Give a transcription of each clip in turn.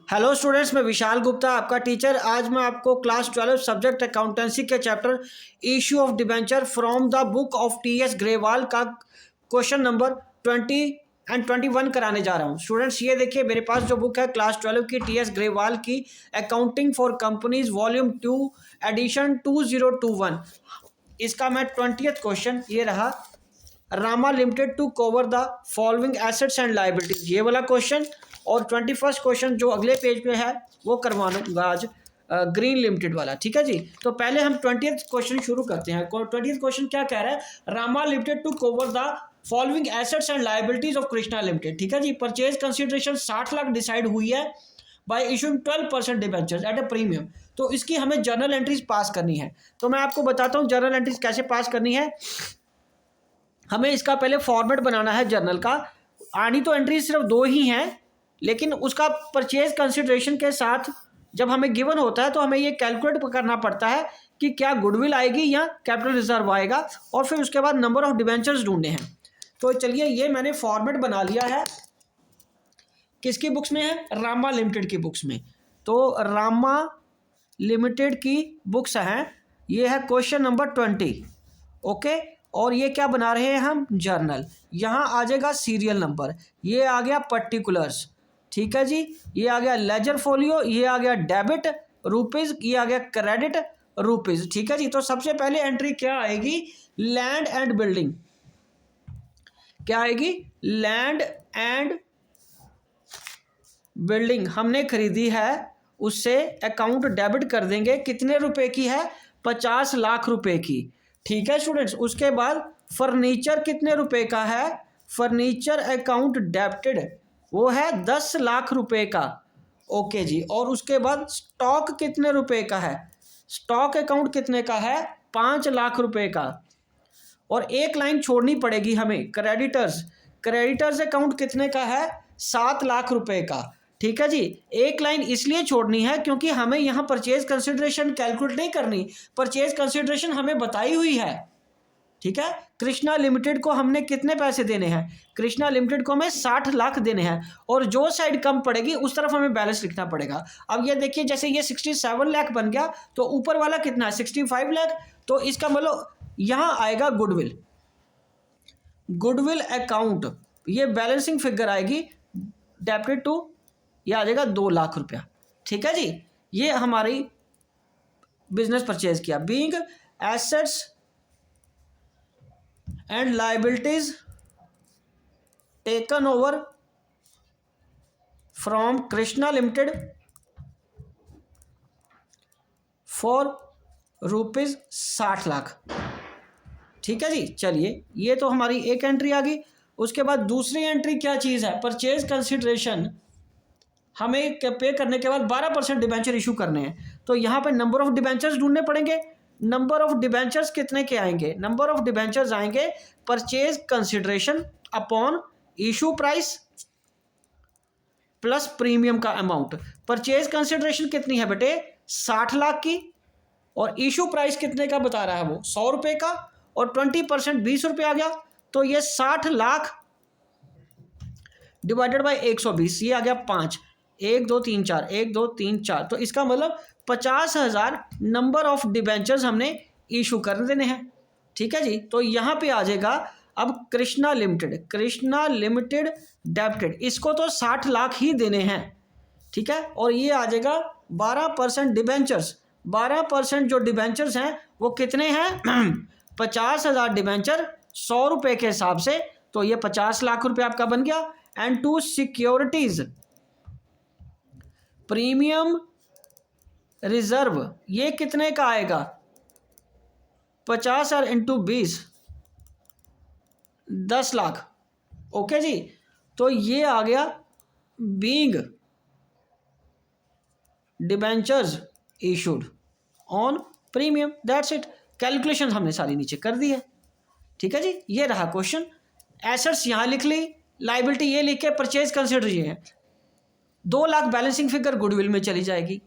Hello students, मैं विशाल गुप्ता आपका teacher. आज मैं आपको क्लास 12 सब्जेक्ट अकाउंटेंसी के chapter issue of debenture from the book of T.S.. Grewal का क्वेश्चन नंबर 20 एंड 21 कराने जा रहा हूँ। स्टूडेंट्स, ये देखिए मेरे पास जो बुक है क्लास 12 की टी.एस. ग्रेवाल की accounting for companies volume 2 edition 2021। इसका मैं 20th क्वेश्चन ये रहा, Rama limited to cover the following assets and liabilities, ये वाला क्वेश्चन। और 21st क्वेश्चन जो अगले पेज पे है वो करवाऊंगा आज, ग्रीन लिमिटेड वाला। ठीक है जी। तो पहले हम 20th क्वेश्चन शुरू करते हैं। 20th क्वेश्चन क्या कह रहा है? Rama limited to cover the following assets and liabilities of Krishna limited. ठीक है जी। परचेज कंसिडरेशन 60 लाख डिसाइड हुई है by issuing 12% debentures at a premium. तो इसकी हमें जर्नल एंट्रीज पास करनी है। तो मैं आपको बताता हूँ जर्नल एंट्रीज कैसे पास करनी है। हमें इसका पहले फॉर्मेट बनाना है जर्नल का। आनी तो एंट्री सिर्फ 2 ही हैं, लेकिन उसका परचेज कंसिडरेशन के साथ जब हमें गिवन होता है तो हमें ये कैलकुलेट करना पड़ता है कि क्या गुडविल आएगी या कैपिटल रिजर्व आएगा, और फिर उसके बाद नंबर ऑफ डिबेंचर्स ढूंढने हैं। तो चलिए, ये मैंने फॉर्मेट बना लिया है। किसकी बुक्स में है? रामा लिमिटेड की बुक्स में। तो रामा लिमिटेड की बुक्स हैं, ये है क्वेश्चन नंबर 20। ओके। और ये क्या बना रहे हैं हम? जर्नल। यहाँ आ जाएगा सीरियल नंबर, ये आ गया पर्टिकुलर्स। ठीक है जी। ये आ गया लेजर फोलियो, ये आ गया डेबिट रुपीज, ये आ गया क्रेडिट रुपीज। ठीक है जी। तो सबसे पहले एंट्री क्या आएगी? Land and building. क्या आएगी? लैंड एंड बिल्डिंग हमने खरीदी है, उससे अकाउंट डेबिट कर देंगे। कितने रुपए की है? 50 लाख रुपए की। ठीक है स्टूडेंट्स। उसके बाद फर्नीचर कितने रुपए का है? फर्नीचर अकाउंट डेबिटेड, वो है 10 लाख रुपए का। ओके जी। और उसके बाद स्टॉक कितने रुपए का है? स्टॉक अकाउंट कितने का है? 5 लाख रुपए का। और एक लाइन छोड़नी पड़ेगी हमें, क्रेडिटर्स। क्रेडिटर्स अकाउंट कितने का है? 7 लाख रुपए का। ठीक है जी। एक लाइन इसलिए छोड़नी है क्योंकि हमें यहाँ परचेज कंसिडरेशन कैलकुलेट नहीं करनी, परचेज कंसिडरेशन हमें बताई हुई है। ठीक है। कृष्णा लिमिटेड को हमने कितने पैसे देने हैं? कृष्णा लिमिटेड को हमें 60 लाख देने हैं, और जो साइड कम पड़ेगी उस तरफ हमें बैलेंस लिखना पड़ेगा। अब ये देखिए, जैसे ये 67 लाख बन गया, तो ऊपर वाला कितना है? 65 लाख। तो इसका मतलब यहाँ आएगा गुडविल। गुडविल अकाउंट, ये बैलेंसिंग फिगर आएगी डेबिटेड टू, ये आ जाएगा 2 लाख रुपया। ठीक है जी। ये हमारी बिजनेस परचेज किया। Being assets and liabilities taken over from Krishna limited for rupees 60 lakh. ठीक है जी। चलिए, ये तो हमारी एक एंट्री आ गई। उसके बाद दूसरी एंट्री क्या चीज़ है? परचेज कंसिडरेशन हमें पे करने के बाद 12% डिबेंचर इशू करने हैं। तो यहाँ पे नंबर ऑफ डिबेंचर्स ढूंढने पड़ेंगे। नंबर ऑफ डिबेंचर्स कितने के आएंगे? नंबर ऑफ डिबेंचर्स आएंगे purchase consideration upon issue price plus premium का अमाउंट। परचेज कंसिडरेशन कितनी है बेटे? 60 लाख की। और इशू प्राइस कितने का बता रहा है वो? 100 रुपये का। और 20% 20 रुपये आ गया। तो ये 60 लाख डिवाइडेड बाई 120, ये आ गया 5। 1 2 3 4, 1 2 3 4। तो इसका मतलब 50,000 नंबर ऑफ डिबेंचर्स हमने इशू कर देने हैं। ठीक है जी। तो यहाँ पे आ जाएगा अब Krishna limited. Krishna limited debited, इसको तो 60 लाख ही देने हैं। ठीक है। और ये आ जाएगा 12% डिबेंचर्स। 12% जो डिबेंचर्स हैं वो कितने हैं? 50,000 डिबेंचर 100 रुपये के हिसाब से। तो ये 50 लाख रुपये आपका बन गया। And to securities premium reserve, ये कितने का आएगा? 50,000 इंटू 20, 10 लाख। ओके जी। तो ये आ गया being debentures issued on premium. That's it. Calculation हमने सारी नीचे कर दी है। ठीक है जी। ये रहा क्वेश्चन। एसेट्स यहाँ लिख ली, लाइबिलिटी ये लिख के परचेज कंसिडर ये है। 2 लाख बैलेंसिंग फिगर गुडविल में चली जाएगी।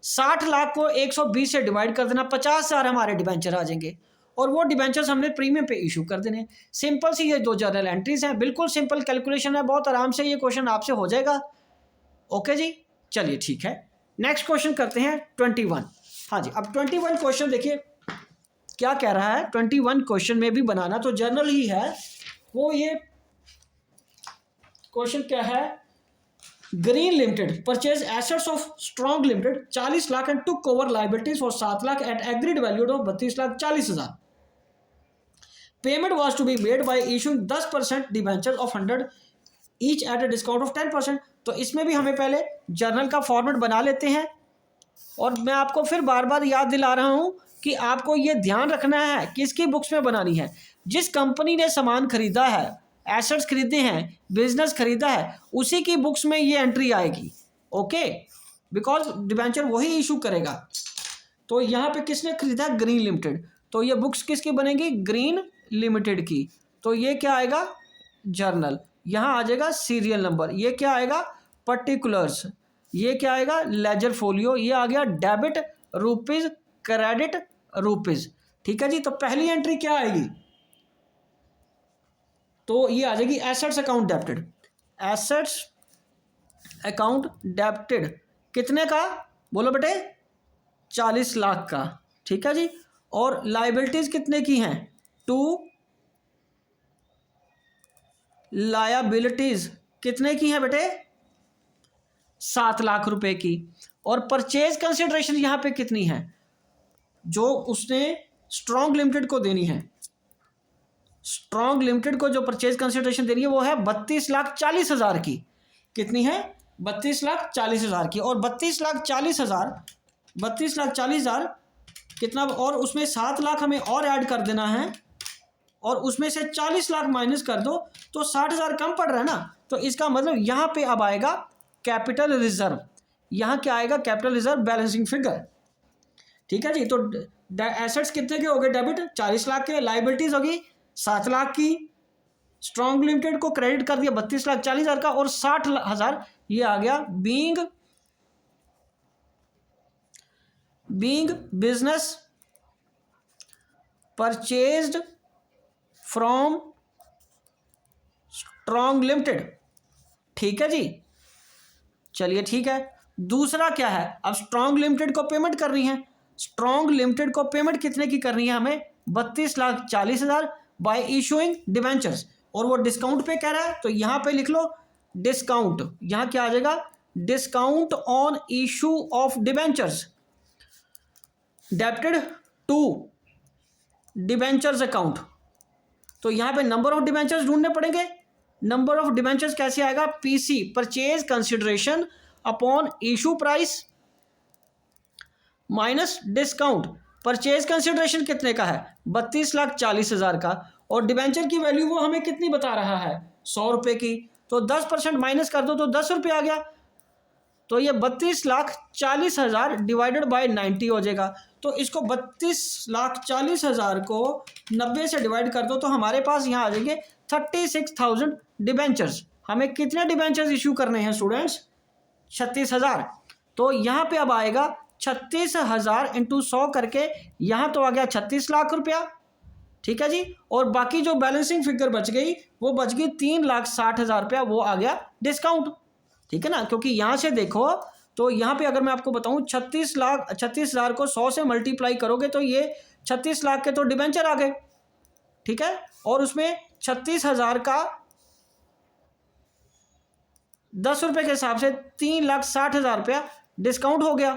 60 लाख को 120 से डिवाइड कर देना, 50,000 हमारे डिबेंचर आ जाएंगे, और वो डिबेंचर्स हमने प्रीमियम पे इशू कर देने। सिंपल सी ये 2 जर्नल एंट्रीज हैं, बिल्कुल सिंपल कैलकुलेशन है, बहुत आराम से ये क्वेश्चन आपसे हो जाएगा। ओके जी। चलिए ठीक है, नेक्स्ट क्वेश्चन करते हैं 21। हाँ जी, अब 21 क्वेश्चन देखिए क्या कह रहा है। 21 क्वेश्चन में भी बनाना तो जर्नल ही है, वो ये क्वेश्चन क्या है, Green limited purchase assets of Strong limited 40 lakh and took over liabilities for 7 lakh at agreed value of 32,40,000। Payment was to be made by issuing 10% debenture of 100 each at a discount of 10%। तो इसमें भी हमें पहले journal का format बना लेते हैं, और मैं आपको फिर बार बार याद दिला रहा हूं कि आपको ये ध्यान रखना है किसकी बुक्स में बनानी है। जिस कंपनी ने सामान खरीदा है, एसेट्स खरीदे हैं, बिजनेस खरीदा है, उसी की बुक्स में ये एंट्री आएगी। ओके, बिकॉज डिबेंचर वही इशू करेगा। तो यहाँ पे किसने खरीदा, ग्रीन लिमिटेड, तो ये बुक्स किसकी बनेगी, ग्रीन लिमिटेड की। तो ये क्या आएगा, जर्नल, यहाँ आ जाएगा सीरियल नंबर, ये क्या आएगा, पर्टिकुलर्स, ये क्या आएगा, लेजर फोलियो, ये आ गया डेबिट रुपीज, क्रेडिट रुपीज। ठीक है जी, तो पहली एंट्री क्या आएगी, तो ये आ जाएगी assets account debited. Assets account debited कितने का, बोलो बेटे, 40 लाख का। ठीक है जी, और लाइबिलिटीज कितने की हैं, 2 लायबिलिटीज कितने की हैं बेटे, 7 लाख रुपए की। और परचेज कंसिडरेशन यहां पे कितनी है, जो उसने स्ट्रॉन्ग लिमिटेड को देनी है, स्ट्रॉन्ग लिमिटेड को जो परचेज कंसिडरेशन देनी है वो है 32,40,000 की। कितनी है, 32,40,000 की। और 32,40,000 कितना, और उसमें 7 लाख हमें और ऐड कर देना है, और उसमें से 40 लाख माइनस कर दो तो 60,000 कम पड़ रहा है ना। तो इसका मतलब यहाँ पे अब आएगा कैपिटल रिजर्व। यहाँ क्या आएगा, कैपिटल रिजर्व बैलेंसिंग फिगर। ठीक है जी, तो एसेट्स कितने के हो गए, डेबिट 40 लाख के, लाइबिलिटीज होगी 7 लाख की, स्ट्रॉन्ग लिमिटेड को क्रेडिट कर दिया 32,40,000 का, और 60,000 ये आ गया being business purchased from strong limited. ठीक है जी, चलिए ठीक है। दूसरा क्या है, अब स्ट्रॉन्ग लिमिटेड को पेमेंट करनी है। स्ट्रॉन्ग लिमिटेड को पेमेंट कितने की करनी है हमें, 32,40,000 बाय इशूइंग डिबेंचर्स, और वो डिस्काउंट पे कह रहा है, तो यहां पे लिख लो डिस्काउंट। यहां क्या आ जाएगा, discount on issue of debentures debited to debentures account. तो यहां पे नंबर ऑफ डिबेंचर्स ढूंढने पड़ेंगे। नंबर ऑफ डिबेंचर्स कैसे आएगा, PC purchase consideration upon issue price minus discount. Purchase consideration कितने का है, 32,40,000 का, और डिबेंचर की वैल्यू वो हमें कितनी बता रहा है, 100 रुपए की। तो 10% माइनस कर दो तो 10 रुपये आ गया। तो ये 32,40,000 डिवाइडेड बाय 90 हो जाएगा। तो इसको 32,40,000 को 90 से डिवाइड कर दो तो हमारे पास यहाँ आ जाएंगे 36,000 डिबेंचर्स। हमें कितने डिबेंचर्स इशू करने हैं स्टूडेंट्स, 36,000। तो यहाँ पे अब आएगा 36,000 इंटू 100 करके, यहाँ तो आ गया 36 लाख रुपया। ठीक है जी, और बाकी जो बैलेंसिंग फिगर बच गई वो बच गई 3,60,000 रुपया, वो आ गया डिस्काउंट। ठीक है ना, क्योंकि यहाँ से देखो तो यहाँ पे अगर मैं आपको बताऊँ 36,000 को 100 से मल्टीप्लाई करोगे तो ये 36 लाख के तो डिबेंचर आ गए। ठीक है, और उसमें 36,000 का 10 रुपये के हिसाब से 3,60,000 रुपया डिस्काउंट हो गया।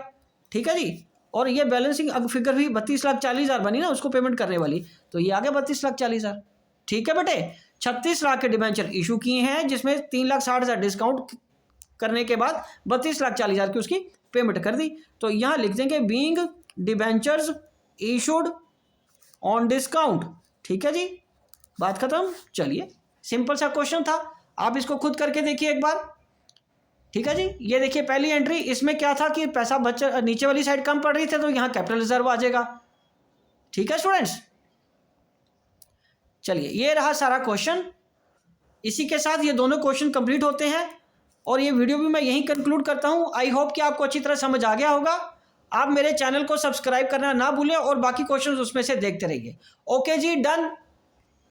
ठीक है जी, और ये बैलेंसिंग फिगर भी 32,40,000 बनी ना उसको पेमेंट करने वाली, तो ये आ गया 32,40,000। ठीक है बेटे, 36 लाख के डिबेंचर इशू किए हैं जिसमें 3,60,000 डिस्काउंट करने के बाद 32,40,000 की उसकी पेमेंट कर दी। तो यहाँ लिख देंगे being debentures issued on discount. ठीक है जी, बात खत्म। चलिए, सिंपल सा क्वेश्चन था, आप इसको खुद करके देखिए एक बार। ठीक है जी, ये देखिए पहली एंट्री, इसमें क्या था कि पैसा बचा, नीचे वाली साइड कम पड़ रही थी तो यहाँ कैपिटल रिजर्व आ जाएगा। ठीक है स्टूडेंट्स, चलिए ये रहा सारा क्वेश्चन। इसी के साथ ये दोनों क्वेश्चन कंप्लीट होते हैं और ये वीडियो भी मैं यहीं कंक्लूड करता हूं। आई होप कि आपको अच्छी तरह समझ आ गया होगा। आप मेरे चैनल को सब्सक्राइब करना ना भूलें और बाकी क्वेश्चंस उसमें से देखते रहिए। ओके जी, डन।